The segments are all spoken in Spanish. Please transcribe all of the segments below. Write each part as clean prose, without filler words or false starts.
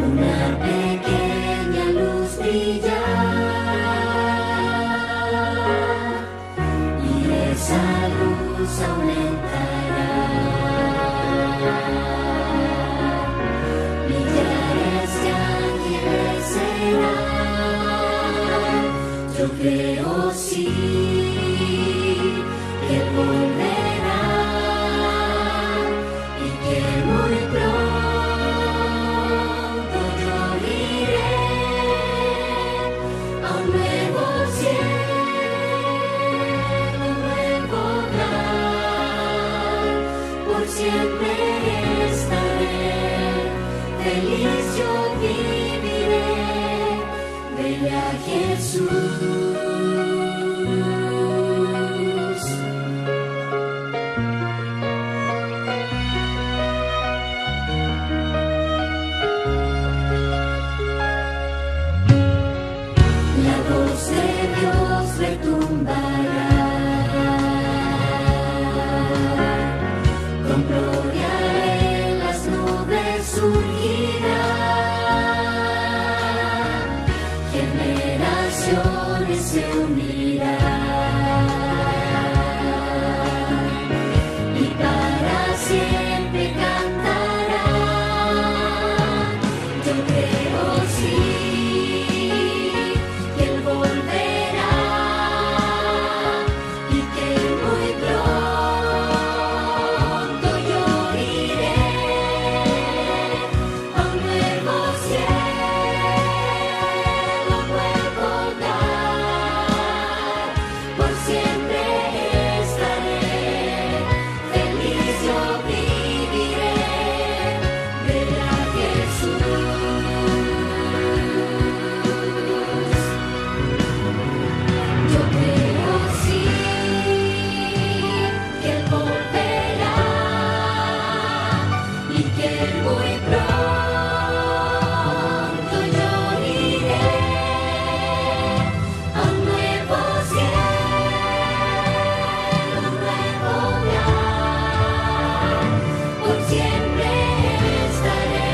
una pequeña luz brillar, y esa luz aumentará. Millares de ángeles serán, yo creo sí que volverá, y que muy pronto yo iré a un nuevo cielo, un nuevo hogar. Por siempre estaré feliz, yo viviré, veré a Jesús. La voz de Dios retumbará, con gloria en las nubes surgirá, generaciones se unirán, y para siempre cantarán. Yo creo sí que Él volverá, y que muy pronto yo iré a un nuevo cielo, un nuevo hogar. Por siempre estaré feliz, yo viviré, veré a Jesús. Yo creo sí que Él volverá, y que muy pronto yo iré a un nuevo cielo, un nuevo hogar. Por siempre estaré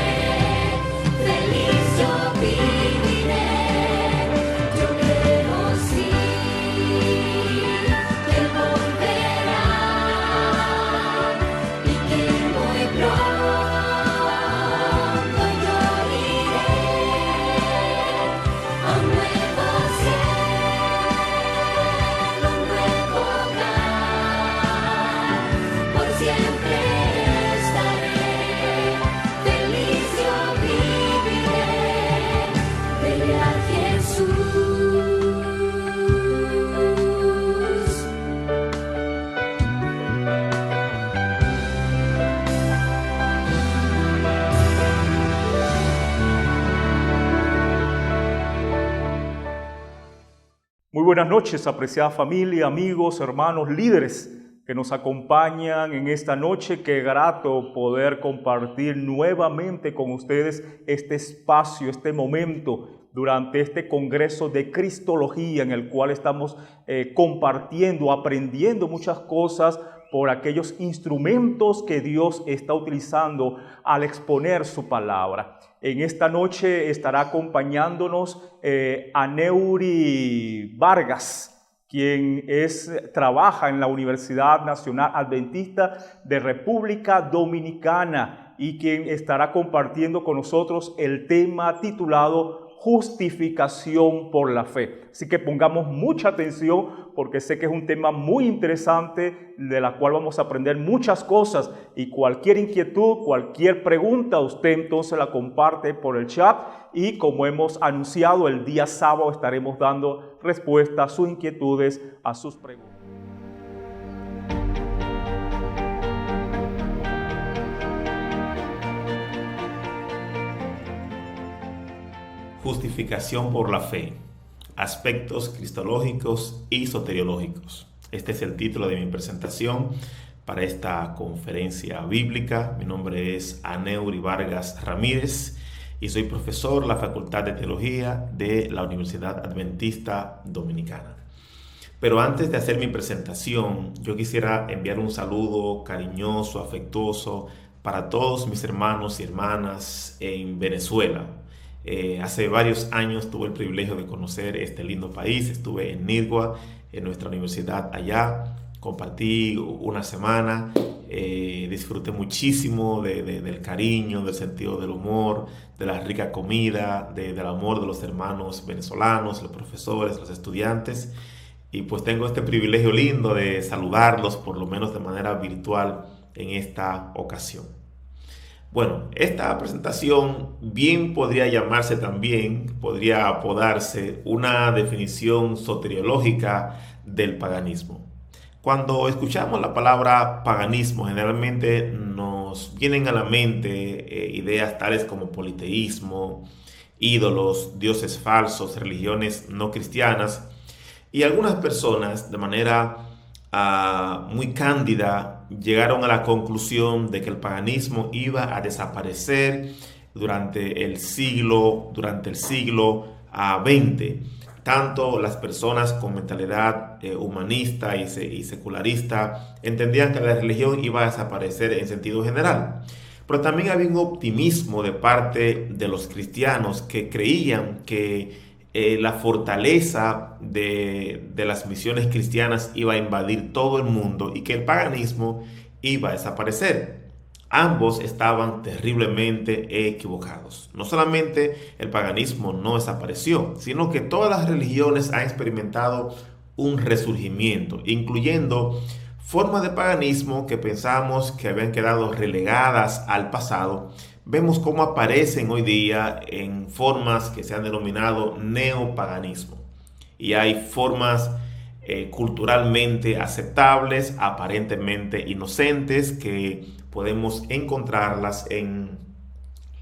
feliz, yo viviré. Yo creo sí que Él volverá, y que muy pronto yo iré a un nuevo cielo, un nuevo hogar. Por siempre estaré feliz, yo viviré, veré a Jesús. Muy buenas noches, apreciada familia, amigos, hermanos, líderes que nos acompañan en esta noche. Qué grato poder compartir nuevamente con ustedes este espacio, este momento durante este Congreso de Cristología en el cual estamos compartiendo, aprendiendo muchas cosas por aquellos instrumentos que Dios está utilizando al exponer su palabra. En esta noche estará acompañándonos Aneuri Vargas, quien trabaja en la Universidad Nacional Adventista de República Dominicana y quien estará compartiendo con nosotros el tema titulado Justificación por la fe. Así que pongamos mucha atención porque sé que es un tema muy interesante de la cual vamos a aprender muchas cosas, y cualquier inquietud, cualquier pregunta, usted entonces la comparte por el chat, y como hemos anunciado, el día sábado estaremos dando respuesta a sus inquietudes, a sus preguntas. Justificación por la fe, aspectos cristológicos y soteriológicos. Este es el título de mi presentación para esta conferencia bíblica. Mi nombre es Aneuri Vargas Ramírez y soy profesor de la Facultad de Teología de la Universidad Adventista Dominicana. Pero antes de hacer mi presentación, yo quisiera enviar un saludo cariñoso, afectuoso para todos mis hermanos y hermanas en Venezuela. Hace varios años tuve el privilegio de conocer este lindo país. Estuve en Nirgua, en nuestra universidad allá. Compartí una semana, disfruté muchísimo del cariño, del sentido del humor, de la rica comida, del amor de los hermanos venezolanos, los profesores, los estudiantes. Y pues tengo este privilegio lindo de saludarlos, por lo menos de manera virtual, en esta ocasión. Bueno, esta presentación bien podría llamarse también, podría apodarse una definición soteriológica del paganismo. Cuando escuchamos la palabra paganismo, generalmente nos vienen a la mente ideas tales como politeísmo, ídolos, dioses falsos, religiones no cristianas. Y algunas personas, de manera muy cándida, llegaron a la conclusión de que el paganismo iba a desaparecer durante el siglo XX. Tanto las personas con mentalidad humanista y secularista entendían que la religión iba a desaparecer en sentido general. Pero también había un optimismo de parte de los cristianos que creían que la fortaleza de las misiones cristianas iba a invadir todo el mundo y que el paganismo iba a desaparecer. Ambos estaban terriblemente equivocados. No solamente el paganismo no desapareció, sino que todas las religiones han experimentado un resurgimiento, incluyendo formas de paganismo que pensamos que habían quedado relegadas al pasado. Vemos cómo aparecen hoy día en formas que se han denominado neopaganismo. Y hay formas culturalmente aceptables, aparentemente inocentes, que podemos encontrarlas en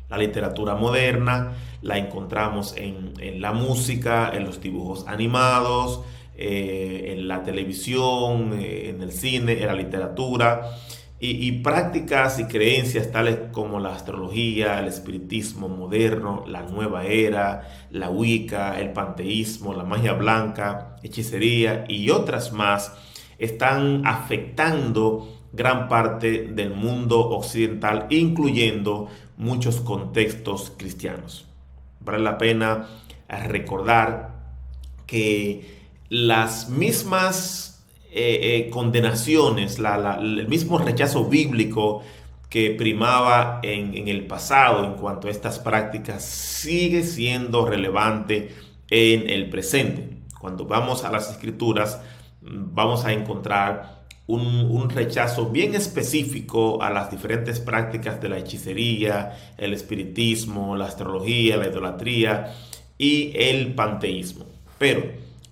la literatura moderna, la encontramos en la música, en los dibujos animados, en la televisión, en el cine, en la literatura. Y prácticas y creencias tales como la astrología, el espiritismo moderno, la nueva era, la Wicca, el panteísmo, la magia blanca, hechicería y otras más están afectando gran parte del mundo occidental, incluyendo muchos contextos cristianos. Vale la pena recordar que las mismas condenaciones, el mismo rechazo bíblico que primaba en el pasado en cuanto a estas prácticas sigue siendo relevante en el presente. Cuando vamos a las escrituras vamos a encontrar un rechazo bien específico a las diferentes prácticas de la hechicería, el espiritismo, la astrología, la idolatría y el panteísmo. Pero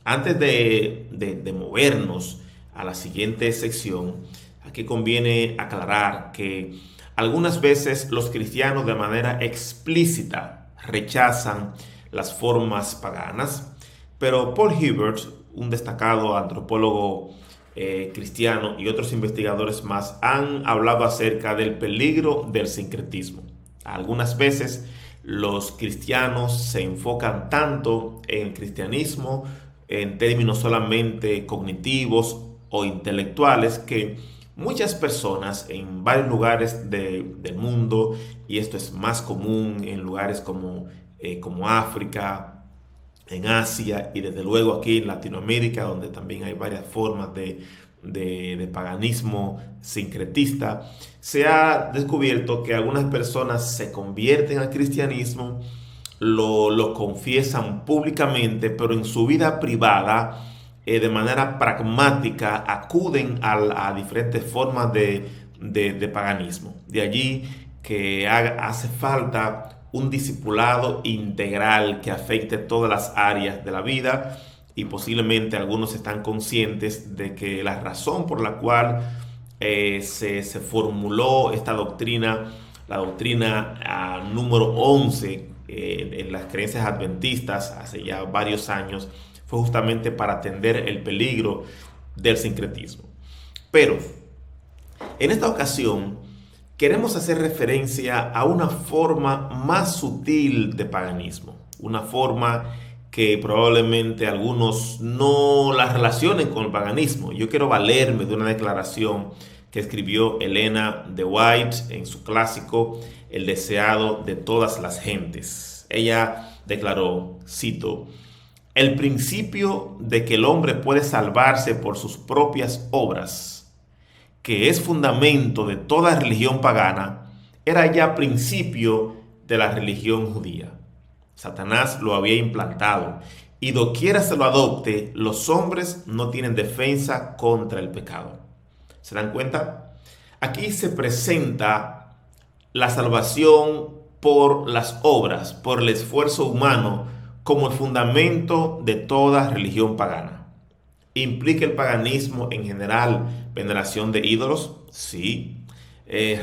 antes de movernos a la siguiente sección, aquí conviene aclarar que algunas veces los cristianos de manera explícita rechazan las formas paganas, pero Paul Hiebert, un destacado antropólogo cristiano, y otros investigadores más han hablado acerca del peligro del sincretismo. Algunas veces los cristianos se enfocan tanto en el cristianismo en términos solamente cognitivos o intelectuales que muchas personas en varios lugares del mundo, y esto es más común en lugares como África, en Asia y desde luego aquí en Latinoamérica, donde también hay varias formas de paganismo sincretista, se ha descubierto que algunas personas se convierten al cristianismo, lo confiesan públicamente, pero en su vida privada, de manera pragmática, acuden a diferentes formas de paganismo. De allí que hace falta un discipulado integral que afecte todas las áreas de la vida, y posiblemente algunos están conscientes de que la razón por la cual se formuló esta doctrina, la doctrina número 11 en las creencias adventistas hace ya varios años, fue justamente para atender el peligro del sincretismo. Pero en esta ocasión queremos hacer referencia a una forma más sutil de paganismo, una forma que probablemente algunos no las relacionen con el paganismo. Yo quiero valerme de una declaración que escribió Elena de White en su clásico El deseado de todas las gentes. Ella declaró, cito: "El principio de que el hombre puede salvarse por sus propias obras, que es fundamento de toda religión pagana, era ya principio de la religión judía. Satanás lo había implantado, y doquiera se lo adopte, los hombres no tienen defensa contra el pecado". ¿Se dan cuenta? Aquí se presenta la salvación por las obras, por el esfuerzo humano, como el fundamento de toda religión pagana. ¿Implica el paganismo en general veneración de ídolos? Sí.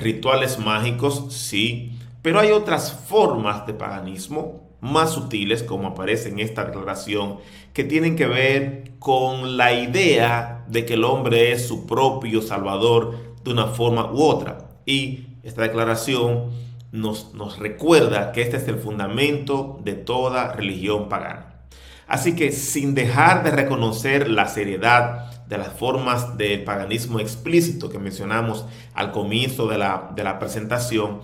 ¿Rituales mágicos? Sí. Pero hay otras formas de paganismo más sutiles, como aparece en esta declaración, que tienen que ver con la idea de que el hombre es su propio salvador de una forma u otra. Y esta declaración nos recuerda que este es el fundamento de toda religión pagana. Así que, sin dejar de reconocer la seriedad de las formas del paganismo explícito que mencionamos al comienzo de la presentación,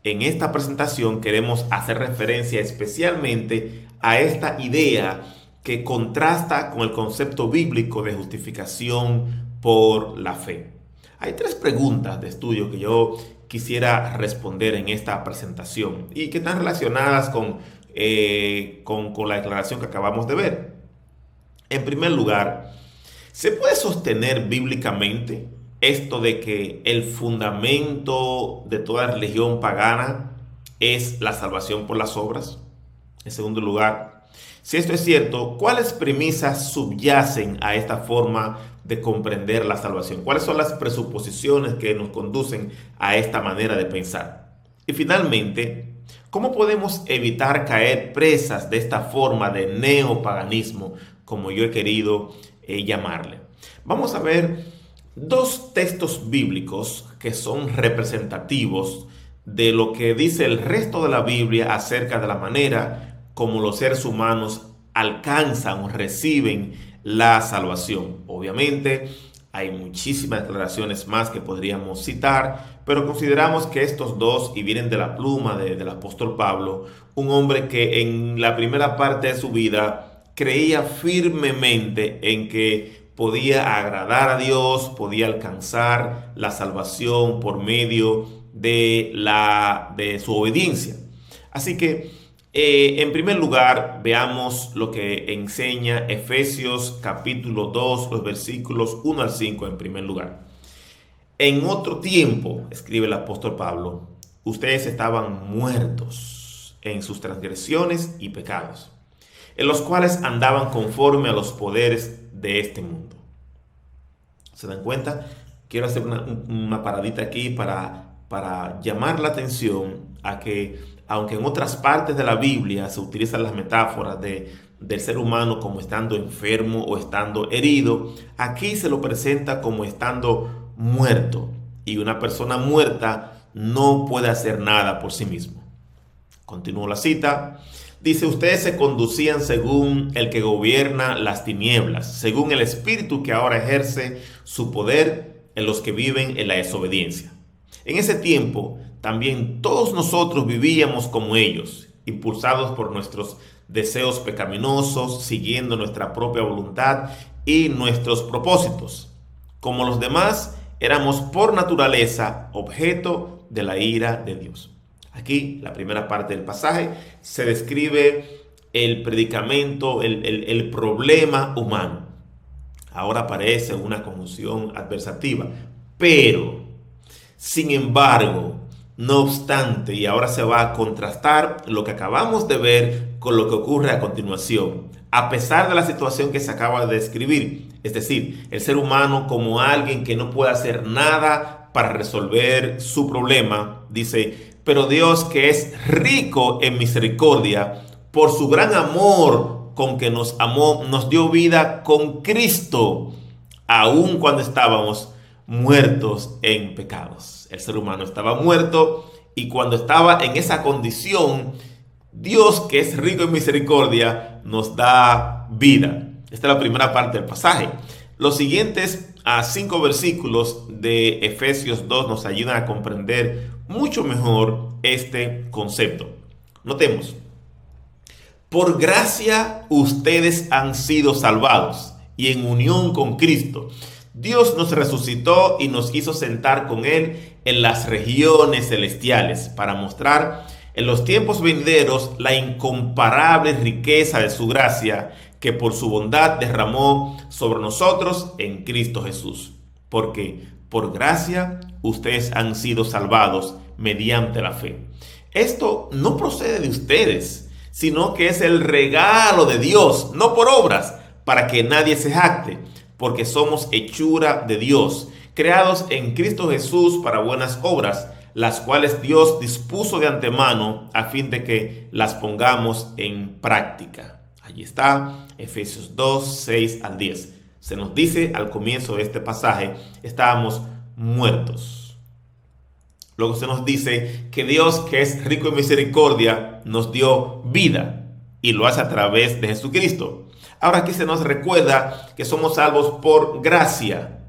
en esta presentación queremos hacer referencia especialmente a esta idea que contrasta con el concepto bíblico de justificación por la fe. Hay 3 preguntas de estudio que yo quisiera responder en esta presentación y que están relacionadas con la declaración que acabamos de ver. En primer lugar, ¿se puede sostener bíblicamente esto de que el fundamento de toda religión pagana es la salvación por las obras? En segundo lugar, si esto es cierto, ¿cuáles premisas subyacen a esta forma de comprender la salvación? ¿Cuáles son las presuposiciones que nos conducen a esta manera de pensar? Y finalmente, ¿cómo podemos evitar caer presas de esta forma de neopaganismo, como yo he querido llamarle? Vamos a ver 2 textos bíblicos que son representativos de lo que dice el resto de la Biblia acerca de la manera como los seres humanos alcanzan o reciben la salvación. Obviamente hay muchísimas declaraciones más que podríamos citar, pero consideramos que estos 2, y vienen de la pluma del apóstol Pablo, un hombre que en la primera parte de su vida creía firmemente en que podía agradar a Dios, podía alcanzar la salvación por medio de su obediencia. Así que, en primer lugar, veamos lo que enseña Efesios capítulo 2, los versículos 1 al 5 en primer lugar. En otro tiempo, escribe el apóstol Pablo, ustedes estaban muertos en sus transgresiones y pecados, en los cuales andaban conforme a los poderes de este mundo. ¿Se dan cuenta? Quiero hacer una paradita aquí para llamar la atención a que, aunque en otras partes de la Biblia se utilizan las metáforas del ser humano como estando enfermo o estando herido, aquí se lo presenta como estando muerto. Y una persona muerta no puede hacer nada por sí mismo. Continúo la cita. Dice, ustedes se conducían según el que gobierna las tinieblas, según el espíritu que ahora ejerce su poder en los que viven en la desobediencia. En ese tiempo, también todos nosotros vivíamos como ellos, impulsados por nuestros deseos pecaminosos, siguiendo nuestra propia voluntad y nuestros propósitos. Como los demás, éramos por naturaleza objeto de la ira de Dios. Aquí, la primera parte del pasaje, se describe el predicamento, el problema humano. Ahora aparece una conjunción adversativa. Pero, sin embargo, no obstante, y ahora se va a contrastar lo que acabamos de ver con lo que ocurre a continuación. A pesar de la situación que se acaba de describir, es decir, el ser humano como alguien que no puede hacer nada para resolver su problema, dice, pero Dios, que es rico en misericordia, por su gran amor con que nos amó, nos dio vida con Cristo, aun cuando estábamos muertos en pecados. El ser humano estaba muerto y cuando estaba en esa condición, Dios, que es rico en misericordia, nos da vida. Esta es la primera parte del pasaje. Los siguientes 5 versículos de Efesios 2 nos ayudan a comprender mucho mejor este concepto. Notemos: por gracia ustedes han sido salvados, y en unión con Cristo Dios nos resucitó y nos hizo sentar con Él en las regiones celestiales para mostrar en los tiempos venideros la incomparable riqueza de su gracia que por su bondad derramó sobre nosotros en Cristo Jesús. Porque por gracia ustedes han sido salvados mediante la fe. Esto no procede de ustedes, sino que es el regalo de Dios, no por obras, para que nadie se jacte, porque somos hechura de Dios, creados en Cristo Jesús para buenas obras, las cuales Dios dispuso de antemano a fin de que las pongamos en práctica. Allí está, Efesios 2, 6 al 10. Se nos dice al comienzo de este pasaje, estábamos muertos. Luego se nos dice que Dios, que es rico en misericordia, nos dio vida y lo hace a través de Jesucristo. Ahora aquí se nos recuerda que somos salvos por gracia,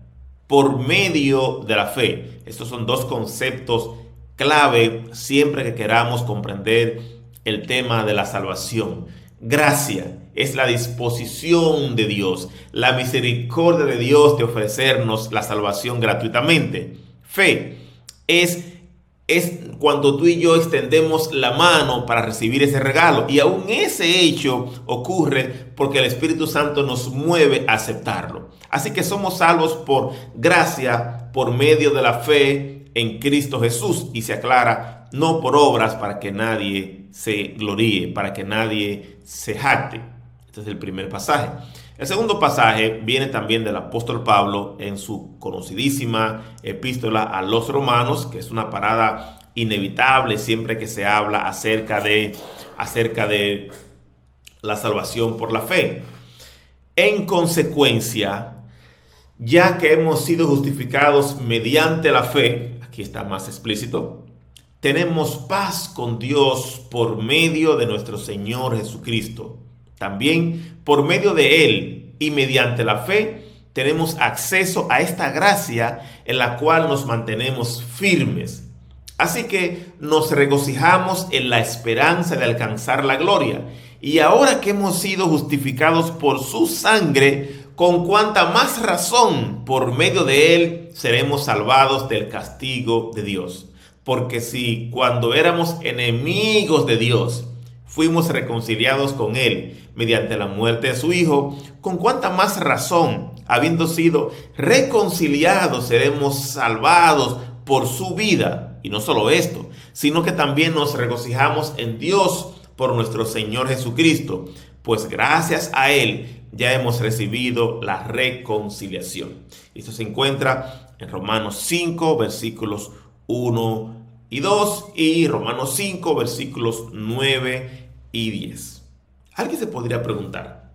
por medio de la fe. Estos son dos conceptos clave siempre que queramos comprender el tema de la salvación. Gracia es la disposición de Dios, la misericordia de Dios de ofrecernos la salvación gratuitamente. Fe es cuando tú y yo extendemos la mano para recibir ese regalo, y aún ese hecho ocurre porque el Espíritu Santo nos mueve a aceptarlo. Así que somos salvos por gracia, por medio de la fe en Cristo Jesús, y se aclara, no por obras para que nadie se gloríe, para que nadie se jacte. Este es el primer pasaje. El segundo pasaje viene también del apóstol Pablo en su conocidísima epístola a los Romanos, que es una parada inevitable siempre que se habla acerca de la salvación por la fe. En consecuencia, ya que hemos sido justificados mediante la fe, aquí está más explícito, tenemos paz con Dios por medio de nuestro Señor Jesucristo. También por medio de Él y mediante la fe tenemos acceso a esta gracia en la cual nos mantenemos firmes. Así que nos regocijamos en la esperanza de alcanzar la gloria. Y ahora que hemos sido justificados por su sangre, con cuánta más razón por medio de Él seremos salvados del castigo de Dios. Porque si cuando éramos enemigos de Dios fuimos reconciliados con Él mediante la muerte de su Hijo, con cuánta más razón, habiendo sido reconciliados, seremos salvados por su vida. Y no solo esto, sino que también nos regocijamos en Dios por nuestro Señor Jesucristo, pues gracias a Él ya hemos recibido la reconciliación. Esto se encuentra en Romanos 5, versículos 1 y 2, y Romanos 5, versículos 9 y 10. Alguien se podría preguntar,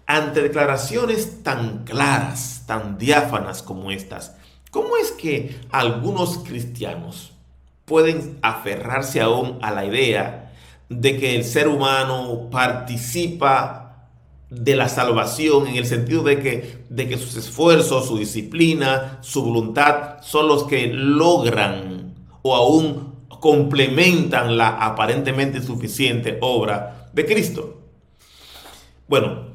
ante declaraciones tan claras, tan diáfanas como estas, ¿cómo es que algunos cristianos pueden aferrarse aún a la idea de que el ser humano participa de la salvación en el sentido de que sus esfuerzos, su disciplina, su voluntad son los que logran o aún complementan la aparentemente insuficiente obra de Cristo? Bueno,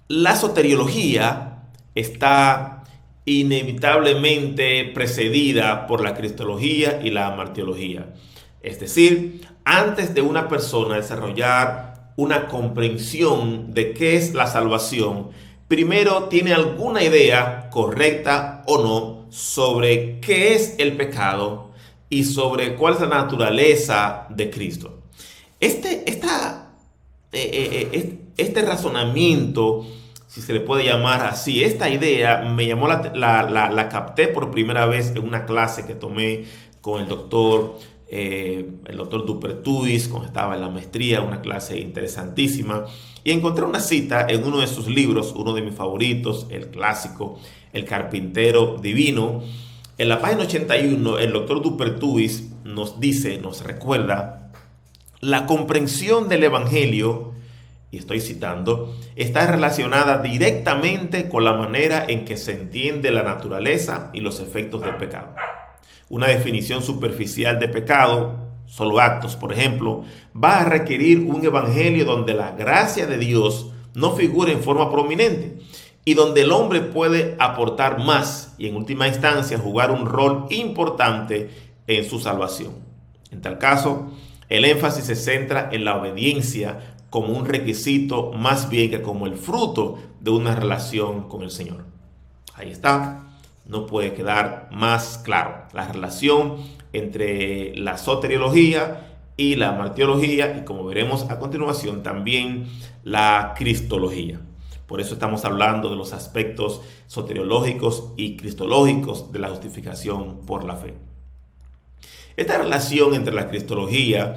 la soteriología está inevitablemente precedida por la cristología y la martirología. Es decir, antes de una persona desarrollar una comprensión de qué es la salvación, primero tiene alguna idea, correcta o no, sobre qué es el pecado y sobre cuál es la naturaleza de Cristo. Este razonamiento, si se le puede llamar así, esta idea me llamó la capté por primera vez en una clase que tomé con el doctor Dupertuis cuando estaba en la maestría, una clase interesantísima, y encontré una cita en uno de sus libros, uno de mis favoritos, el clásico El carpintero divino. En la página 81, el doctor Dupertuis nos recuerda la comprensión del Evangelio, y estoy citando, está relacionada directamente con la manera en que se entiende la naturaleza y los efectos del pecado. Una definición superficial de pecado, solo actos, por ejemplo, va a requerir un evangelio donde la gracia de Dios no figure en forma prominente y donde el hombre puede aportar más y en última instancia jugar un rol importante en su salvación. En tal caso, el énfasis se centra en la obediencia como un requisito más bien que como el fruto de una relación con el Señor. Ahí está. No puede quedar más claro la relación entre la soteriología y la martirología, y como veremos a continuación también la cristología. Por eso estamos hablando de los aspectos soteriológicos y cristológicos de la justificación por la fe. Esta relación entre la cristología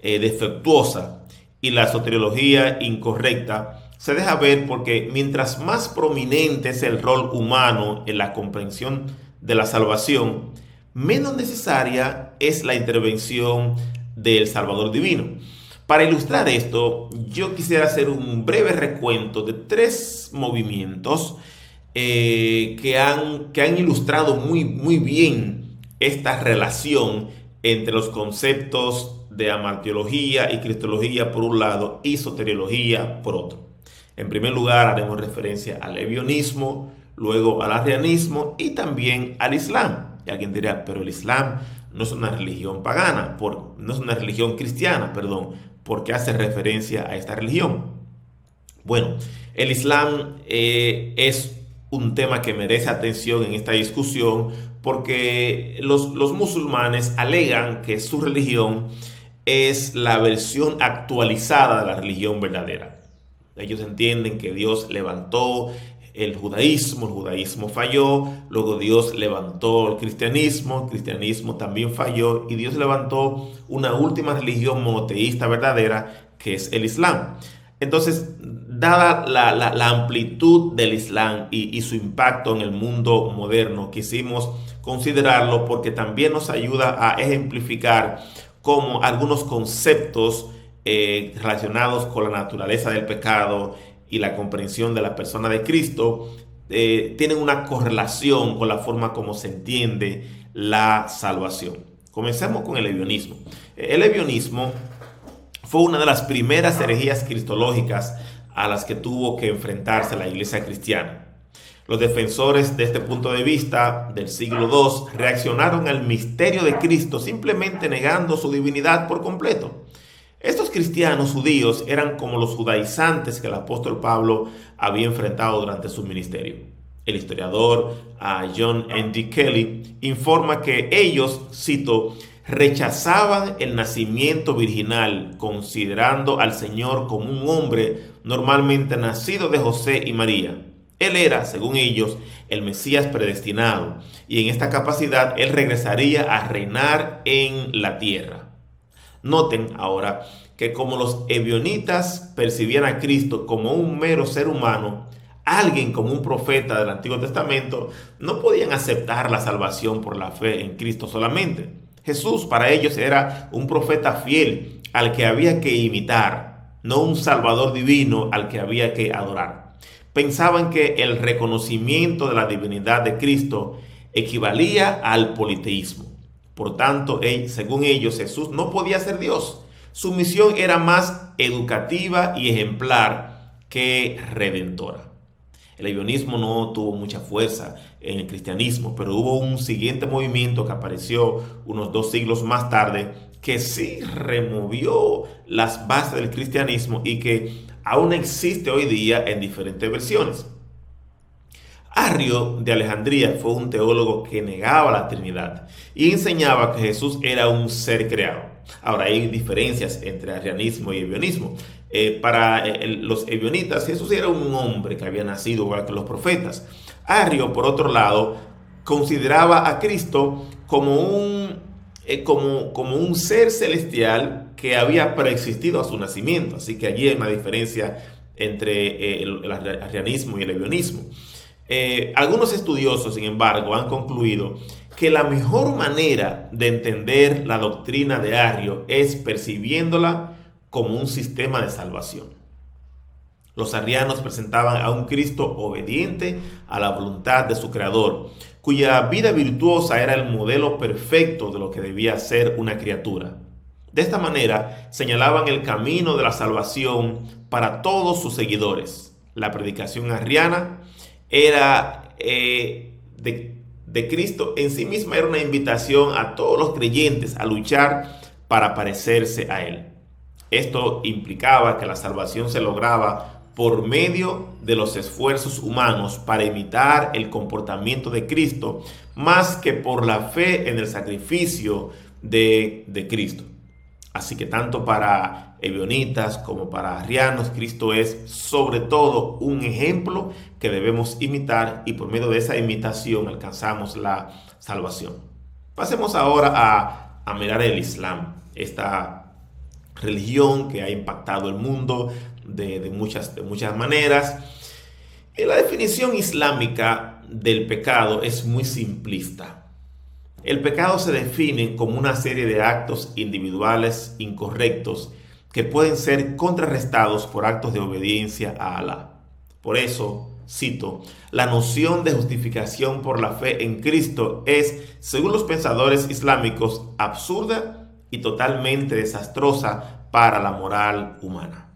defectuosa y la soteriología incorrecta se deja ver porque mientras más prominente es el rol humano en la comprensión de la salvación, menos necesaria es la intervención del Salvador divino. Para ilustrar esto, yo quisiera hacer un breve recuento de 3 movimientos que han ilustrado muy bien esta relación entre los conceptos de amartiología y cristología por un lado y soteriología por otro. En primer lugar, haremos referencia al ebionismo, luego al arrianismo y también al Islam. Y alguien dirá, pero el Islam no es una religión pagana, no es una religión cristiana, ¿por qué hace referencia a esta religión? Bueno, el Islam es un tema que merece atención en esta discusión porque los musulmanes alegan que su religión es la versión actualizada de la religión verdadera. Ellos entienden que Dios levantó el judaísmo falló, luego Dios levantó el cristianismo también falló y Dios levantó una última religión monoteísta verdadera que es el Islam. Entonces, dada la amplitud del Islam y su impacto en el mundo moderno, quisimos considerarlo porque también nos ayuda a ejemplificar cómo algunos conceptos relacionados con la naturaleza del pecado y la comprensión de la persona de Cristo tienen una correlación con la forma como se entiende la salvación. Comencemos con el ebionismo. El ebionismo fue una de las primeras herejías cristológicas a las que tuvo que enfrentarse la iglesia cristiana. Los defensores de este punto de vista del siglo II reaccionaron al misterio de Cristo simplemente negando su divinidad por completo. Estos cristianos judíos eran como los judaizantes que el apóstol Pablo había enfrentado durante su ministerio. El historiador John N.D. Kelly informa que ellos, cito, rechazaban el nacimiento virginal, considerando al Señor como un hombre normalmente nacido de José y María. Él era, según ellos, el Mesías predestinado, y en esta capacidad él regresaría a reinar en la tierra. Noten ahora que como los ebionitas percibían a Cristo como un mero ser humano, alguien como un profeta del Antiguo Testamento, no podían aceptar la salvación por la fe en Cristo solamente. Jesús para ellos era un profeta fiel al que había que imitar, no un salvador divino al que había que adorar. Pensaban que el reconocimiento de la divinidad de Cristo equivalía al politeísmo. Por tanto, según ellos, Jesús no podía ser Dios. Su misión era más educativa y ejemplar que redentora. El ebionismo no tuvo mucha fuerza en el cristianismo, pero hubo un siguiente movimiento que apareció unos 2 siglos más tarde que sí removió las bases del cristianismo y que aún existe hoy día en diferentes versiones. Arrio de Alejandría fue un teólogo que negaba la Trinidad y enseñaba que Jesús era un ser creado. Ahora hay diferencias entre arrianismo y ebionismo. Para los ebionitas, Jesús era un hombre que había nacido igual que los profetas. Arrio, por otro lado, consideraba a Cristo como un ser celestial que había preexistido a su nacimiento. Así que allí hay una diferencia entre el arrianismo y el ebionismo. Algunos estudiosos, sin embargo, han concluido que que la mejor manera de entender la doctrina de Arrio es percibiéndola como un sistema de salvación. Los arrianos presentaban a un Cristo obediente a la voluntad de su Creador, cuya vida virtuosa era el modelo perfecto de lo que debía ser una criatura. De esta manera, señalaban el camino de la salvación para todos sus seguidores. La predicación arriana era de Cristo en sí misma era una invitación a todos los creyentes a luchar para parecerse a Él. Esto implicaba que la salvación se lograba por medio de los esfuerzos humanos para imitar el comportamiento de Cristo, más que por la fe en el sacrificio de Cristo. Así que tanto para ebionitas como para arrianos, Cristo es sobre todo un ejemplo que debemos imitar, y por medio de esa imitación alcanzamos la salvación. Pasemos ahora a mirar el Islam, esta religión que ha impactado el mundo de muchas maneras. La definición islámica del pecado es muy simplista. El pecado se define como una serie de actos individuales incorrectos que pueden ser contrarrestados por actos de obediencia a Alá. Por eso, cito, la noción de justificación por la fe en Cristo es, según los pensadores islámicos, absurda y totalmente desastrosa para la moral humana.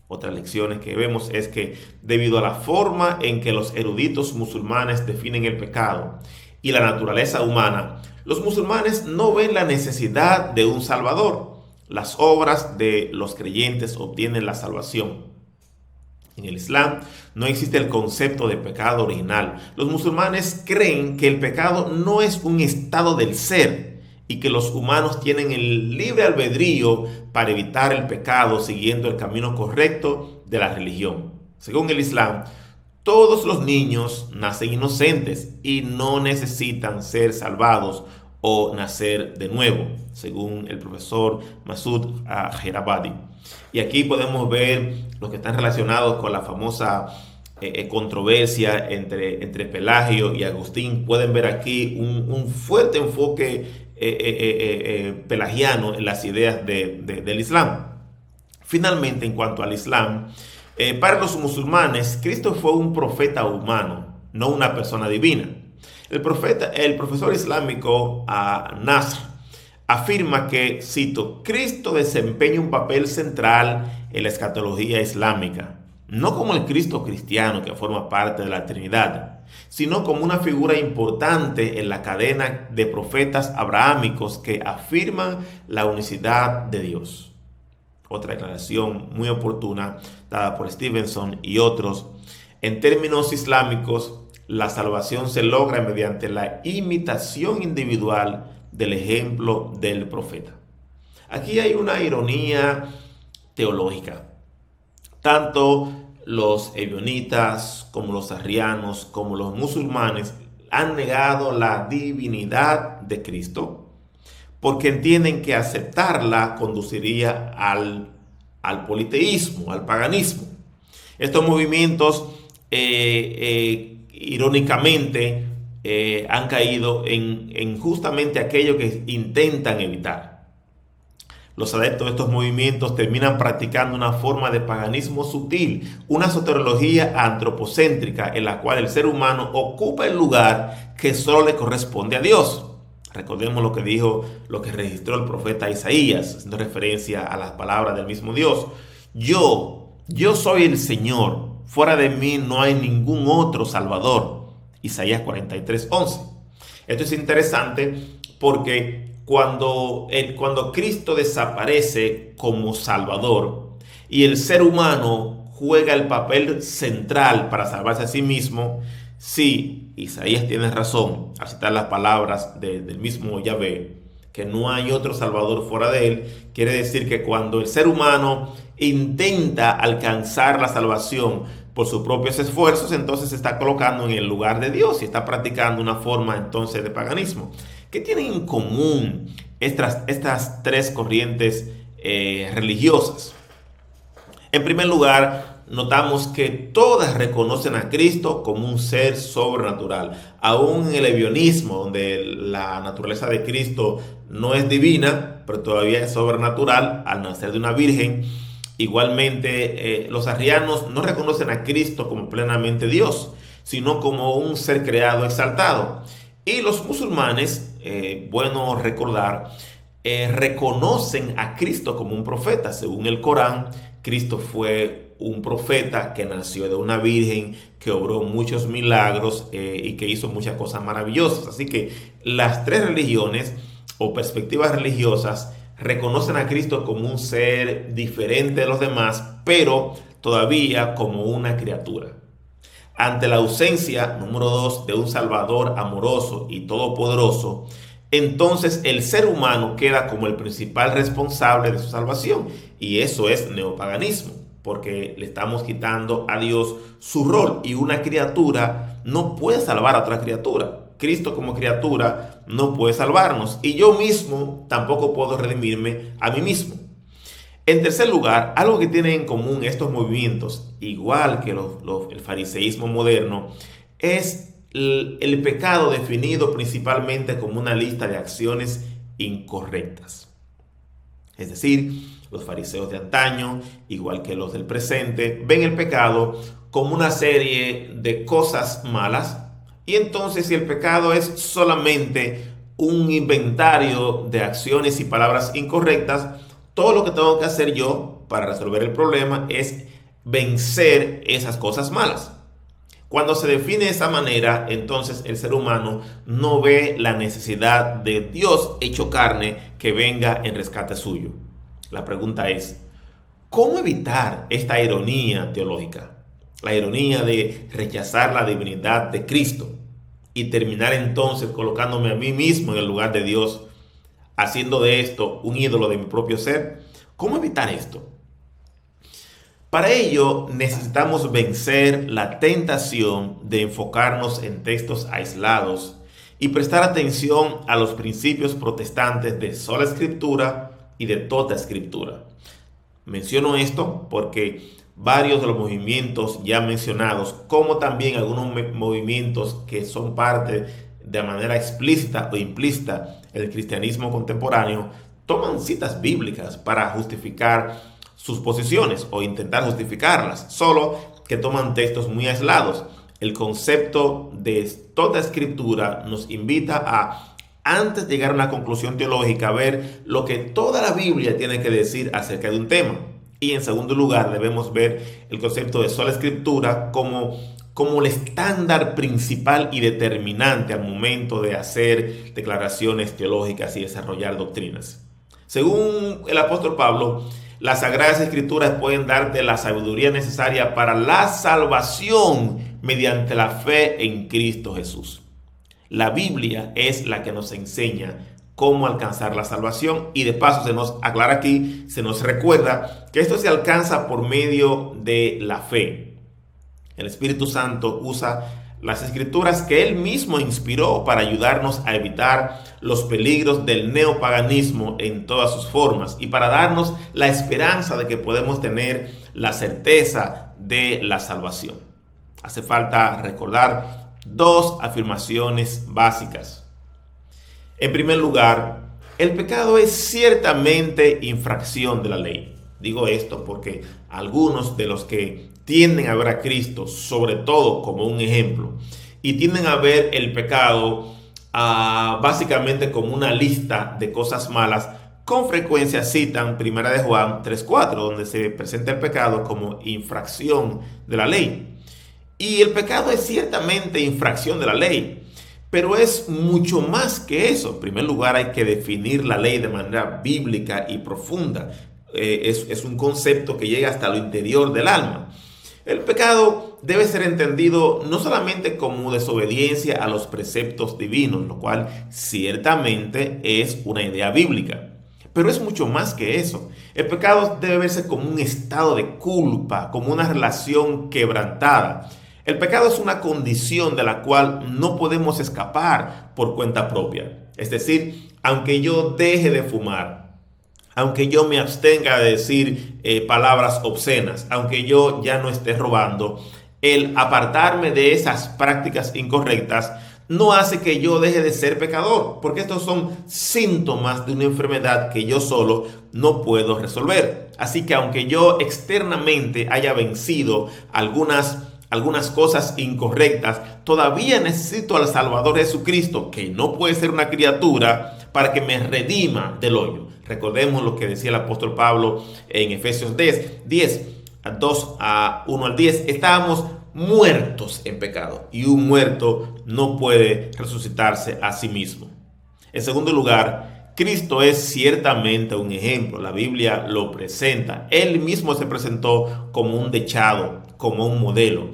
Otras lecciones que vemos es que debido a la forma en que los eruditos musulmanes definen el pecado y la naturaleza humana, los musulmanes no ven la necesidad de un salvador. Las obras de los creyentes obtienen la salvación. En el Islam no existe el concepto de pecado original. Los musulmanes creen que el pecado no es un estado del ser y que los humanos tienen el libre albedrío para evitar el pecado siguiendo el camino correcto de la religión. Según el Islam, todos los niños nacen inocentes y no necesitan ser salvados o nacer de nuevo, según el profesor Masoud Jerabadi. Y aquí podemos ver lo que están relacionados con la famosa controversia entre Pelagio y Agustín. Pueden ver aquí un fuerte enfoque pelagiano en las ideas del Islam. Finalmente, en cuanto al Islam, para los musulmanes, Cristo fue un profeta humano, no una persona divina. El profesor islámico Nasr afirma que, cito, Cristo desempeña un papel central en la escatología islámica, no como el Cristo cristiano que forma parte de la Trinidad, sino como una figura importante en la cadena de profetas abrahámicos que afirman la unicidad de Dios. Otra declaración muy oportuna dada por Stevenson y otros: en términos islámicos, la salvación se logra mediante la imitación individual del ejemplo del profeta. Aquí hay una ironía teológica. Tanto los ebionitas como los arrianos como los musulmanes han negado la divinidad de Cristo porque entienden que aceptarla conduciría al politeísmo, al paganismo. Estos movimientos irónicamente han caído en justamente aquello que intentan evitar. Los adeptos de estos movimientos terminan practicando una forma de paganismo sutil, una soteriología antropocéntrica en la cual el ser humano ocupa el lugar que solo le corresponde a Dios. Recordemos lo que registró el profeta Isaías, haciendo referencia a las palabras del mismo Dios. Yo soy el Señor, fuera de mí no hay ningún otro Salvador. Isaías 43:11. Esto es interesante porque cuando Cristo desaparece como Salvador y el ser humano juega el papel central para salvarse a sí mismo, sí, Isaías tiene razón al citar las palabras del mismo Yahvé, que no hay otro Salvador fuera de él. Quiere decir que cuando el ser humano intenta alcanzar la salvación por sus propios esfuerzos, entonces se está colocando en el lugar de Dios y está practicando una forma entonces de paganismo. ¿Qué tienen en común estas tres corrientes religiosas? En primer lugar, notamos que todas reconocen a Cristo como un ser sobrenatural. Aún en el ebionismo, donde la naturaleza de Cristo no es divina, pero todavía es sobrenatural al nacer de una virgen, igualmente los arrianos no reconocen a Cristo como plenamente Dios, sino como un ser creado exaltado. Y los musulmanes, bueno recordar, reconocen a Cristo como un profeta. Según el Corán, Cristo fue un profeta que nació de una virgen, que obró muchos milagros y que hizo muchas cosas maravillosas. Así que las tres religiones o perspectivas religiosas reconocen a Cristo como un ser diferente de los demás, pero todavía como una criatura. Ante la ausencia, número 2, de un Salvador amoroso y todopoderoso, entonces el ser humano queda como el principal responsable de su salvación, y eso es neopaganismo, porque le estamos quitando a Dios su rol, y una criatura no puede salvar a otra criatura. Cristo como criatura no puede salvarnos, y yo mismo tampoco puedo redimirme a mí mismo. En tercer lugar, algo que tienen en común estos movimientos, igual que el fariseísmo moderno, es el pecado definido principalmente como una lista de acciones incorrectas. Es decir, los fariseos de antaño, igual que los del presente, ven el pecado como una serie de cosas malas, y entonces si el pecado es solamente un inventario de acciones y palabras incorrectas, todo lo que tengo que hacer yo para resolver el problema es vencer esas cosas malas. Cuando se define de esa manera, entonces el ser humano no ve la necesidad de Dios hecho carne que venga en rescate suyo. La pregunta es, ¿cómo evitar esta ironía teológica? La ironía de rechazar la divinidad de Cristo y terminar entonces colocándome a mí mismo en el lugar de Dios, haciendo de esto un ídolo de mi propio ser. ¿Cómo evitar esto? Para ello necesitamos vencer la tentación de enfocarnos en textos aislados y prestar atención a los principios protestantes de sola escritura y de toda escritura. Menciono esto porque varios de los movimientos ya mencionados, como también algunos movimientos que son parte de manera explícita o implícita del cristianismo contemporáneo, toman citas bíblicas para justificar sus posiciones o intentar justificarlas, solo que toman textos muy aislados. El concepto de toda escritura nos invita a, antes de llegar a una conclusión teológica, ver lo que toda la Biblia tiene que decir acerca de un tema. Y en segundo lugar, debemos ver el concepto de sola escritura como el estándar principal y determinante al momento de hacer declaraciones teológicas y desarrollar doctrinas. Según el apóstol Pablo, las Sagradas Escrituras pueden darte la sabiduría necesaria para la salvación mediante la fe en Cristo Jesús. La Biblia es la que nos enseña cómo alcanzar la salvación, y de paso se nos aclara aquí, se nos recuerda que esto se alcanza por medio de la fe. El Espíritu Santo usa las Escrituras que Él mismo inspiró para ayudarnos a evitar los peligros del neopaganismo en todas sus formas y para darnos la esperanza de que podemos tener la certeza de la salvación. Hace falta recordar dos afirmaciones básicas. En primer lugar, el pecado es ciertamente infracción de la ley. Digo esto porque algunos de los que tienden a ver a Cristo, sobre todo como un ejemplo, y tienden a ver el pecado básicamente como una lista de cosas malas, con frecuencia citan 1 de Juan 3:4, donde se presenta el pecado como infracción de la ley. Y el pecado es ciertamente infracción de la ley, pero es mucho más que eso. En primer lugar, hay que definir la ley de manera bíblica y profunda. Es un concepto que llega hasta lo interior del alma. El pecado debe ser entendido no solamente como desobediencia a los preceptos divinos, lo cual ciertamente es una idea bíblica, pero es mucho más que eso. El pecado debe verse como un estado de culpa, como una relación quebrantada. El pecado es una condición de la cual no podemos escapar por cuenta propia. Es decir, aunque yo deje de fumar, aunque yo me abstenga de decir palabras obscenas, aunque yo ya no esté robando, el apartarme de esas prácticas incorrectas no hace que yo deje de ser pecador, porque estos son síntomas de una enfermedad que yo solo no puedo resolver. Así que aunque yo externamente haya vencido algunas cosas incorrectas, todavía necesito al Salvador Jesucristo, que no puede ser una criatura, para que me redima del hoyo. Recordemos lo que decía el apóstol Pablo en Efesios 10, 2 a 1 al 10. Estábamos muertos en pecado, y un muerto no puede resucitarse a sí mismo. En segundo lugar, Cristo es ciertamente un ejemplo. La Biblia lo presenta. Él mismo se presentó como un dechado, como un modelo.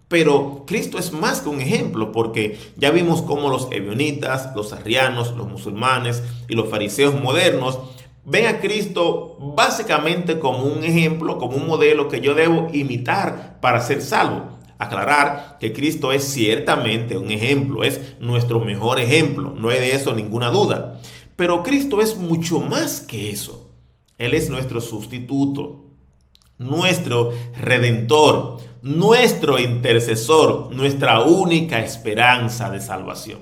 Pero Cristo es más que un ejemplo, porque ya vimos cómo los ebionitas, los arrianos, los musulmanes y los fariseos modernos ven a Cristo básicamente como un ejemplo, como un modelo que yo debo imitar para ser salvo. Aclarar que Cristo es ciertamente un ejemplo, es nuestro mejor ejemplo, no hay de eso ninguna duda. Pero Cristo es mucho más que eso. Él es nuestro sustituto, nuestro redentor, nuestro intercesor, nuestra única esperanza de salvación.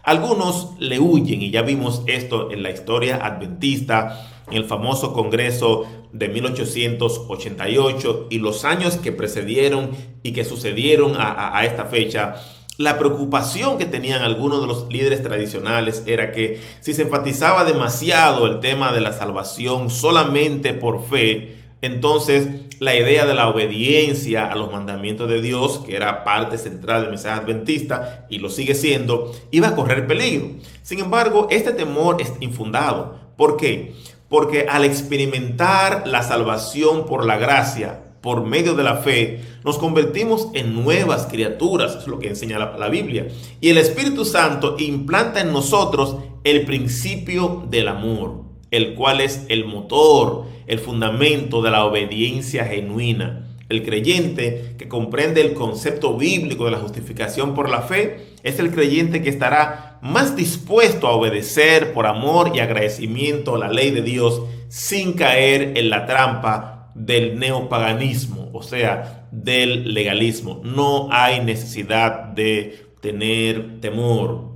Algunos le huyen, y ya vimos esto en la historia adventista, en el famoso Congreso de 1888 y los años que precedieron y que sucedieron a esta fecha. La preocupación que tenían algunos de los líderes tradicionales era que si se enfatizaba demasiado el tema de la salvación solamente por fe, entonces la idea de la obediencia a los mandamientos de Dios, que era parte central del mensaje adventista y lo sigue siendo, iba a correr peligro. Sin embargo, este temor es infundado. ¿Por qué? Porque al experimentar la salvación por la gracia, por medio de la fe, nos convertimos en nuevas criaturas. Es lo que enseña la Biblia. Y el Espíritu Santo implanta en nosotros el principio del amor, el cual es el motor, el fundamento de la obediencia genuina. El creyente que comprende el concepto bíblico de la justificación por la fe es el creyente que estará más dispuesto a obedecer por amor y agradecimiento a la ley de Dios sin caer en la trampa del neopaganismo, o sea, del legalismo. No hay necesidad de tener temor.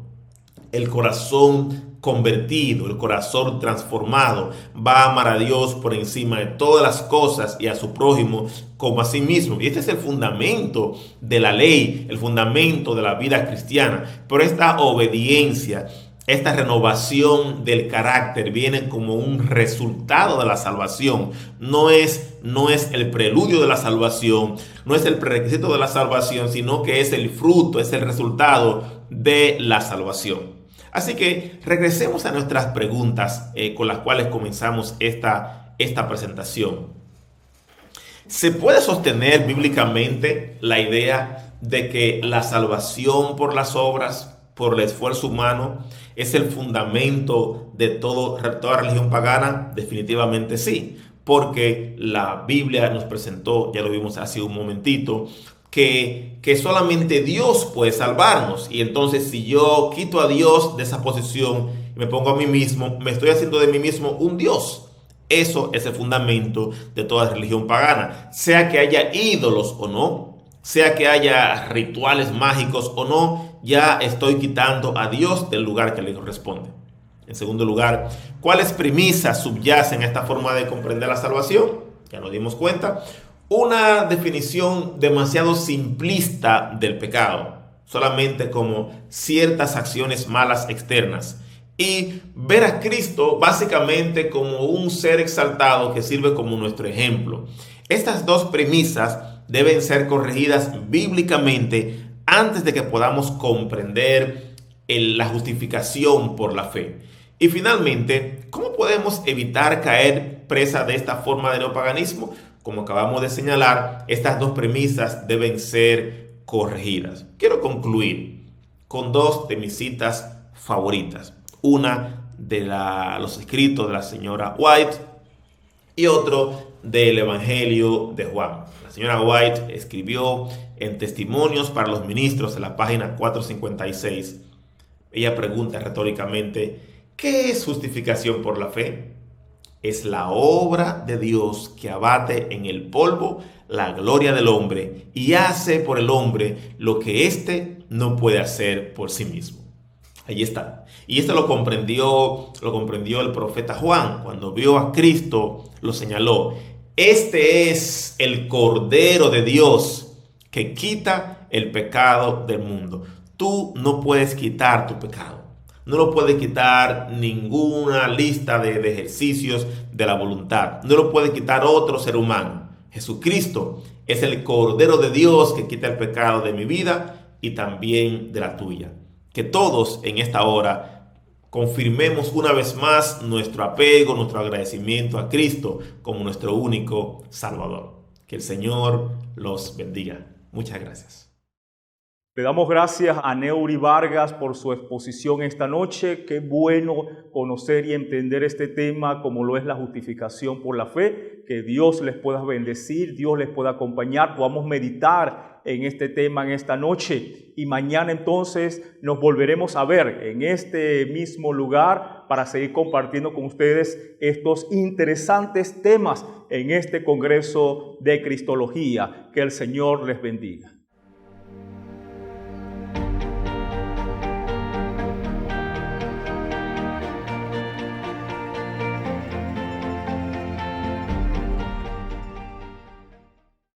El corazón convertido, el corazón transformado, va a amar a Dios por encima de todas las cosas y a su prójimo como a sí mismo. Y este es el fundamento de la ley, el fundamento de la vida cristiana. Pero esta obediencia, esta renovación del carácter viene como un resultado de la salvación. No es el preludio de la salvación, no es el prerequisito de la salvación, sino que es el fruto, es el resultado de la salvación. Así que regresemos a nuestras preguntas con las cuales comenzamos esta presentación. ¿Se puede sostener bíblicamente la idea de que la salvación por las obras, por el esfuerzo humano, es el fundamento de toda religión pagana? Definitivamente sí, porque la Biblia nos presentó, ya lo vimos hace un momentito, que solamente Dios puede salvarnos. Y entonces, si yo quito a Dios de esa posición y me pongo a mí mismo, me estoy haciendo de mí mismo un Dios. Eso es el fundamento de toda religión pagana. Sea que haya ídolos o no, sea que haya rituales mágicos o no, ya estoy quitando a Dios del lugar que le corresponde. En segundo lugar, ¿cuáles premisas subyacen a esta forma de comprender la salvación? Ya nos dimos cuenta. Una definición demasiado simplista del pecado, solamente como ciertas acciones malas externas, y ver a Cristo básicamente como un ser exaltado que sirve como nuestro ejemplo. Estas dos premisas deben ser corregidas bíblicamente antes de que podamos comprender la justificación por la fe. Y finalmente, ¿cómo podemos evitar caer presa de esta forma de neopaganismo? Como acabamos de señalar, estas dos premisas deben ser corregidas. Quiero concluir con dos de mis citas favoritas. Una de los escritos de la señora White y otro del Evangelio de Juan. La señora White escribió en Testimonios para los Ministros, en la página 456. Ella pregunta retóricamente, ¿qué es justificación por la fe? es la obra de Dios que abate en el polvo la gloria del hombre y hace por el hombre lo que éste no puede hacer por sí mismo. Ahí está. Y esto lo comprendió el profeta Juan. Cuando vio a Cristo, lo señaló. Este es el Cordero de Dios que quita el pecado del mundo. Tú no puedes quitar tu pecado. No lo puede quitar ninguna lista de ejercicios de la voluntad. No lo puede quitar otro ser humano. Jesucristo es el Cordero de Dios que quita el pecado de mi vida y también de la tuya. Que todos en esta hora confirmemos una vez más nuestro apego, nuestro agradecimiento a Cristo como nuestro único Salvador. Que el Señor los bendiga. Muchas gracias. Le damos gracias a Neuri Vargas por su exposición esta noche. Qué bueno conocer y entender este tema como lo es la justificación por la fe. Que Dios les pueda bendecir, Dios les pueda acompañar. Podamos meditar en este tema en esta noche. Y mañana entonces nos volveremos a ver en este mismo lugar para seguir compartiendo con ustedes estos interesantes temas en este Congreso de Cristología. Que el Señor les bendiga.